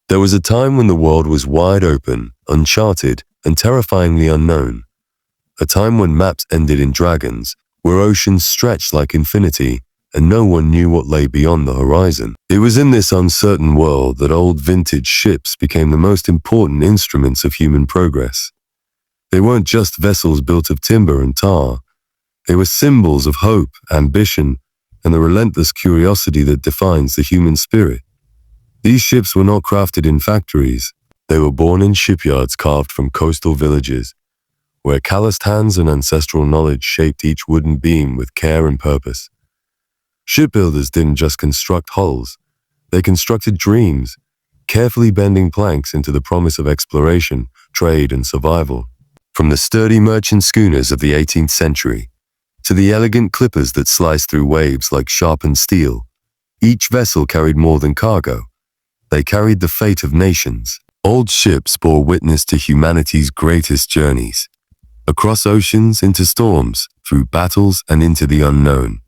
There was a time when the world was wide open, uncharted, and terrifyingly unknown. A time when maps ended in dragons, where oceans stretched like infinity, and no one knew what lay beyond the horizon. It was in this uncertain world that old vintage ships became the most important instruments of human progress. They weren't just vessels built of timber and tar. They were symbols of hope, ambition, and the relentless curiosity that defines the human spirit. These ships were not crafted in factories. They were born in shipyards carved from coastal villages, where calloused hands and ancestral knowledge shaped each wooden beam with care and purpose. Shipbuilders didn't just construct hulls. They constructed dreams, carefully bending planks into the promise of exploration, trade, and survival. From the sturdy merchant schooners of the 18th century to the elegant clippers that sliced through waves like sharpened steel, each vessel carried more than cargo. They carried the fate of nations. Old ships bore witness to humanity's greatest journeys, across oceans, into storms, through battles, and into the unknown.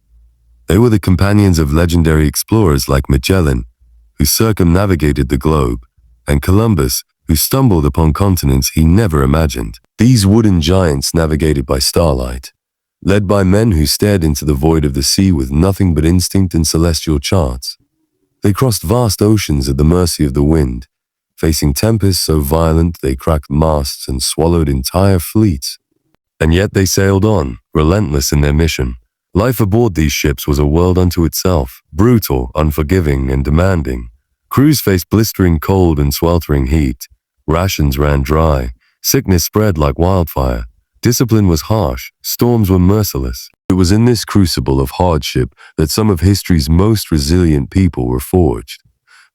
They were the companions of legendary explorers like Magellan, who circumnavigated the globe, and Columbus, who stumbled upon continents he never imagined. These wooden giants navigated by starlight, led by men who stared into the void of the sea with nothing but instinct and celestial charts. They crossed vast oceans at the mercy of the wind, facing tempests so violent they cracked masts and swallowed entire fleets. And yet they sailed on, relentless in their mission. Life aboard these ships was a world unto itself, brutal, unforgiving, and demanding. Crews faced blistering cold and sweltering heat. Rations ran dry. Sickness spread like wildfire. Discipline was harsh. Storms were merciless. It was in this crucible of hardship that some of history's most resilient people were forged.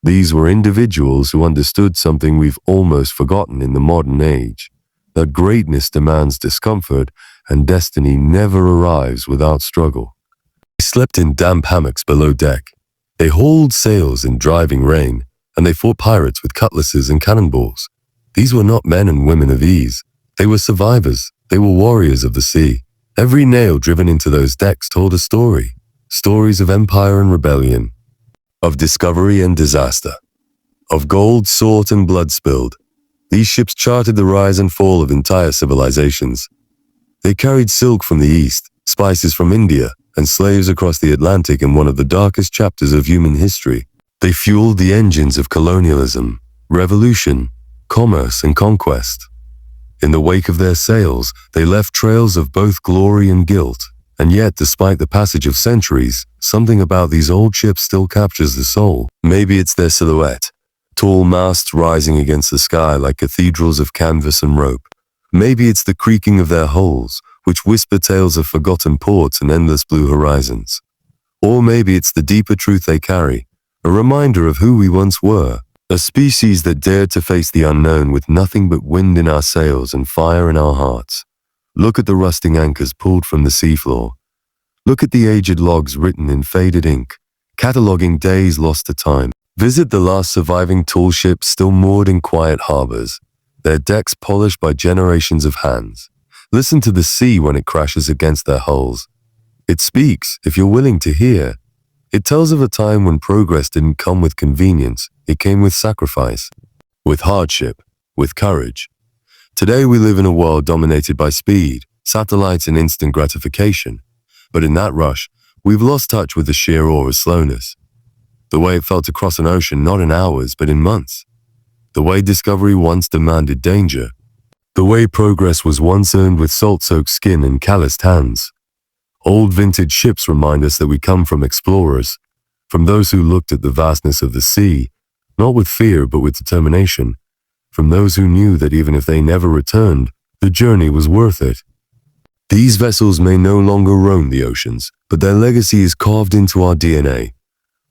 These were individuals who understood something we've almost forgotten in the modern age, that greatness demands discomfort and destiny never arrives without struggle. They slept in damp hammocks below deck. They hauled sails in driving rain, and they fought pirates with cutlasses and cannonballs. These were not men and women of ease. They were survivors. They were warriors of the sea. Every nail driven into those decks told a story. Stories of empire and rebellion, of discovery and disaster, of gold sought and blood spilled. These ships charted the rise and fall of entire civilizations. They carried silk from the east, spices from India, and slaves across the Atlantic in one of the darkest chapters of human history. They fueled the engines of colonialism, revolution, commerce, and conquest. In the wake of their sails, they left trails of both glory and guilt. And yet, despite the passage of centuries, something about these old ships still captures the soul. Maybe it's their silhouette, tall masts rising against the sky like cathedrals of canvas and rope. Maybe it's the creaking of their hulls, which whisper tales of forgotten ports and endless blue horizons. Or maybe it's the deeper truth they carry, a reminder of who we once were, a species that dared to face the unknown with nothing but wind in our sails and fire in our hearts. Look at the rusting anchors pulled from the seafloor. Look at the aged logs written in faded ink, cataloging days lost to time. Visit the last surviving tall ships still moored in quiet harbors, their decks polished by generations of hands. Listen to the sea when it crashes against their hulls. It speaks, if you're willing to hear. It tells of a time when progress didn't come with convenience, it came with sacrifice, with hardship, with courage. Today we live in a world dominated by speed, satellites, and instant gratification. But in that rush, we've lost touch with the sheer awe of slowness. The way it felt to cross an ocean not in hours, but in months. The way discovery once demanded danger. The way progress was once earned with salt-soaked skin and calloused hands. Old vintage ships remind us that we come from explorers, from those who looked at the vastness of the sea, not with fear but with determination, from those who knew that even if they never returned, the journey was worth it. These vessels may no longer roam the oceans, but their legacy is carved into our DNA.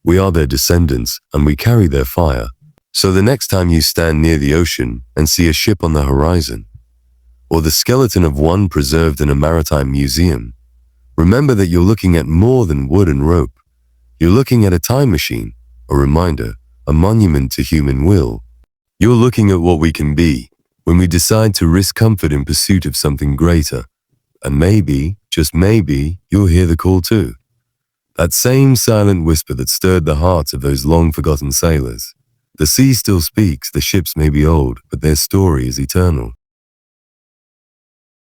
We are their descendants, and we carry their fire. So the next time you stand near the ocean and see a ship on the horizon, or the skeleton of one preserved in a maritime museum, remember that you're looking at more than wood and rope. You're looking at a time machine, a reminder, a monument to human will. You're looking at what we can be when we decide to risk comfort in pursuit of something greater. And maybe, just maybe, you'll hear the call too. That same silent whisper that stirred the hearts of those long-forgotten sailors. The sea still speaks, the ships may be old, but their story is eternal.